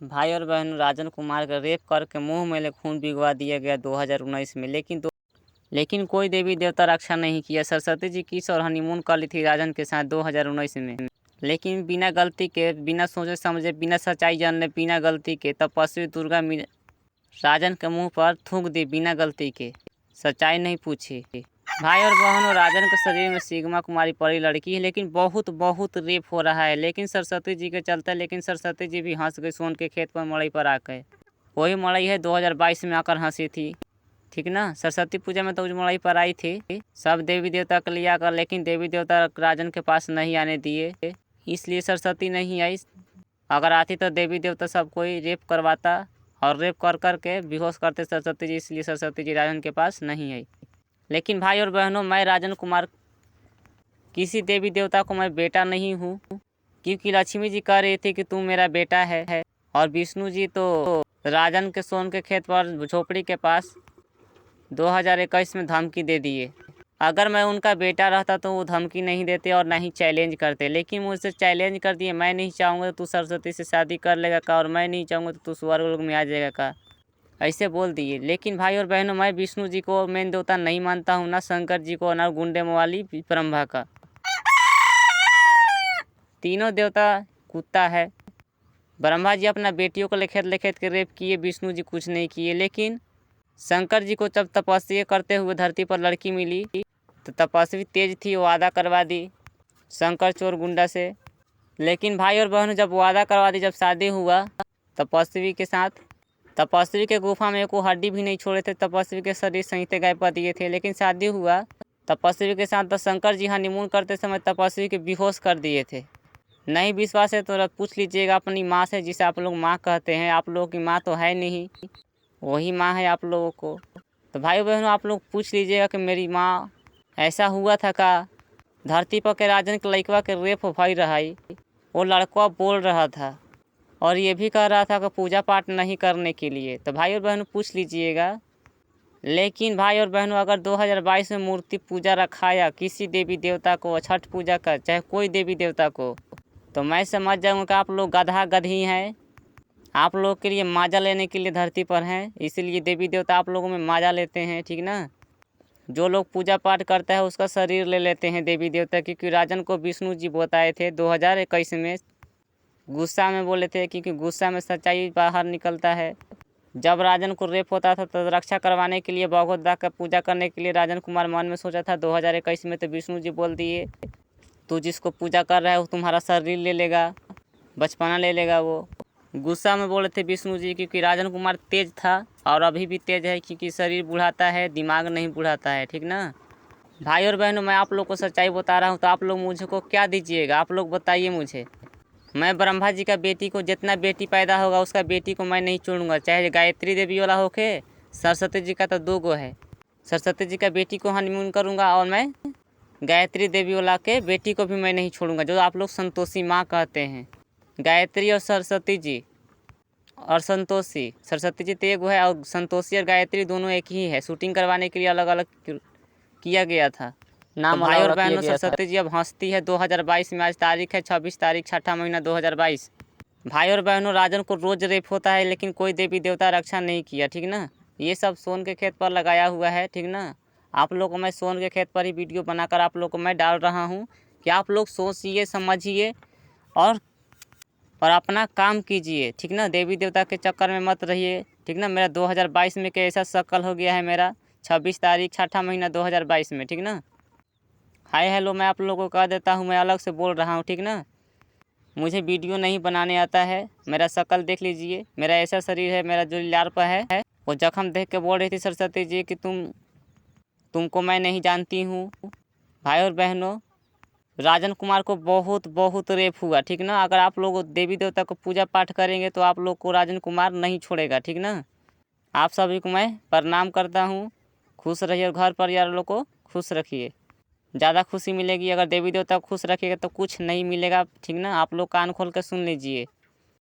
भाई और बहनों, राजन कुमार का रेप करके मुंह में खून भिगवा दिया गया 2019 में, लेकिन कोई देवी देवता रक्षा नहीं किया। सरस्वती जी किस और हनीमून कर ली थी राजन के साथ 2019 में, लेकिन बिना गलती के, बिना सोचे समझे, बिना सच्चाई जानने, बिना गलती के तपस्वी दुर्गा राजन के मुंह पर थूक दी बिना गलती के, सच्चाई नहीं पूछी। भाई और बहनों, राजन के शरीर में सिग्मा कुमारी परी लड़की है, लेकिन बहुत बहुत रेप हो रहा है, लेकिन सरस्वती जी के चलते। लेकिन सरस्वती जी भी हंस गई सोन के खेत पर मड़ई पर आकर। वही मड़ई है 2022 में आकर हंसी थी, ठीक ना। सरस्वती पूजा में तो उस मड़ई पर आई थी सब देवी देवता के लिए आकर, लेकिन देवी देवता राजन के पास नहीं आने दिए, इसलिए सरस्वती नहीं आई। अगर आती तो देवी देवता सब कोई रेप करवाता और रेप कर करके बेहोश करते सरस्वती जी, इसलिए सरस्वती जी राजन के पास नहीं आई। लेकिन भाई और बहनों, मैं राजन कुमार किसी देवी देवता को मैं बेटा नहीं हूँ, क्योंकि लक्ष्मी जी कह रही थी कि तू मेरा बेटा है, और विष्णु जी तो राजन के सोन के खेत पर झोपड़ी के पास 2021 में धमकी दे दिए। अगर मैं उनका बेटा रहता तो वो धमकी नहीं देते और ना ही चैलेंज करते, लेकिन मुझसे चैलेंज कर दिए। मैं नहीं चाहूँगा तो तू सरस्वती से शादी कर लेगा का, और मैं नहीं चाहूँगा तो तू स्वर्ग में आ जाएगा का, ऐसे बोल दिए। लेकिन भाई और बहनों, मैं विष्णु जी को मेन देवता नहीं मानता हूँ, ना शंकर जी को, ना गुंडे मवाली ब्रह्मा का। तीनों देवता कुत्ता है। ब्रह्मा जी अपना बेटियों को लेखेत के रेप किए, विष्णु जी कुछ नहीं किए। लेकिन शंकर जी को जब तपस्या करते हुए धरती पर लड़की मिली तो तपस्वी तेज थी, वो वादा करवा दी शंकर चोर गुंडा से। लेकिन भाई और बहनों, जब वादा करवा दी, जब शादी हुआ तपस्वी के साथ, तपस्वी के गुफा में को हड्डी भी नहीं छोड़े थे, तपस्वी के शरीर सहित गायब कर दिए थे। लेकिन शादी हुआ तपस्वी के साथ तो शंकर जी हनीमून करते समय तपस्वी के बेहोश कर दिए थे। नहीं विश्वास है तो पूछ लीजिएगा अपनी माँ से, जिसे आप लोग माँ कहते हैं। आप लोगों की माँ तो है नहीं, वही माँ है आप लोगों को। तो भाई बहनों, आप लोग पूछ लीजिएगा कि मेरी माँ ऐसा हुआ था का। धरती पर के राजन के लड़कवा के रेप भई रहा, वो लड़का बोल रहा था और ये भी कह रहा था कि पूजा पाठ नहीं करने के लिए। तो भाई और बहनों पूछ लीजिएगा। लेकिन भाई और बहनों, अगर 2022 में मूर्ति पूजा रखाया किसी देवी देवता को, छठ पूजा का, चाहे कोई देवी देवता को, तो मैं समझ जाऊँगा कि आप लोग गधा गधी हैं। आप लोग के लिए माजा लेने के लिए धरती पर हैं, इसीलिए देवी देवता आप लोगों में माजा लेते हैं, ठीक ना। जो लोग पूजा पाठ करता है उसका शरीर ले लेते हैं देवी देवता, क्योंकि राजन को विष्णु जी बताए थे 2021 में, गुस्सा में बोले थे, क्योंकि गुस्सा में सच्चाई बाहर निकलता है। जब राजन को रेप होता था तो रक्षा करवाने के लिए, भगवदा का पूजा करने के लिए राजन कुमार मन में सोचा था 2021 में, तो विष्णु जी बोल दिए तू जिसको पूजा कर रहा है वो तुम्हारा शरीर ले लेगा, बचपना ले लेगा। वो गुस्सा में बोले थे विष्णु जी, क्योंकि राजन कुमार तेज था और अभी भी तेज है, क्योंकि शरीर बुढ़ाता है, दिमाग नहीं बुढ़ाता है, ठीक ना। भाई और बहनों, मैं आप लोग को सच्चाई बता रहा हूँ, तो आप लोग मुझे को क्या दीजिएगा, आप लोग बताइए मुझे। मैं ब्रह्मा जी का बेटी को, जितना बेटी पैदा होगा उसका बेटी को मैं नहीं छोड़ूंगा, चाहे गायत्री देवी वाला होके। सरस्वती जी का तो 2 गो है, सरस्वती जी का बेटी को हनीमून करूंगा, और मैं गायत्री देवी वाला के बेटी को भी मैं नहीं छोड़ूंगा, जो आप लोग संतोषी माँ कहते हैं। गायत्री और सरस्वती जी और संतोषी, सरस्वती जी तो एक है और संतोषी और गायत्री दोनों एक ही है। शूटिंग करवाने के लिए अलग अलग किया गया था नाम। तो भाई और बहनों, सरस्वती जी अब हंसती है 2022 में। आज तारीख है 26 तारीख, 6ठा महीना 2022। भाई और बहनों, राजन को रोज रेप होता है, लेकिन कोई देवी देवता रक्षा नहीं किया, ठीक ना। ये सब सोन के खेत पर लगाया हुआ है, ठीक ना। आप लोग को मैं सोन के खेत पर ही वीडियो बनाकर आप लोग को मैं डाल रहा हूँ कि आप लोग सोचिए, समझिए और अपना काम कीजिए, ठीक ना। देवी देवता के चक्कर में मत रहिए, ठीक ना। मेरा 2022 में कैसा शक्ल हो गया है मेरा, 26 तारीख 6ठा महीना 2022 में, ठीक ना। हाय हेलो मैं आप लोगों को कह देता हूँ, मैं अलग से बोल रहा हूँ, ठीक ना। मुझे वीडियो नहीं बनाने आता है। मेरा शक्ल देख लीजिए, मेरा ऐसा शरीर है, मेरा जो लार पर है। वो जख्म देख के बोल रही थी सरस्वती जी कि तुमको मैं नहीं जानती हूँ। भाई और बहनों, राजन कुमार को बहुत बहुत रेप हुआ, ठीक ना। अगर आप लोग देवी देवता को पूजा पाठ करेंगे तो आप लोग को राजन कुमार नहीं छोड़ेगा, ठीक ना। आप सभी को मैं प्रणाम करता हूँ। खुश रहिए और घर परिवार लोग को खुश रखिए, ज़्यादा खुशी मिलेगी। अगर देवी देवता को खुश रखिएगा तो कुछ नहीं मिलेगा, ठीक ना। आप लोग कान खोल कर सुन लीजिए।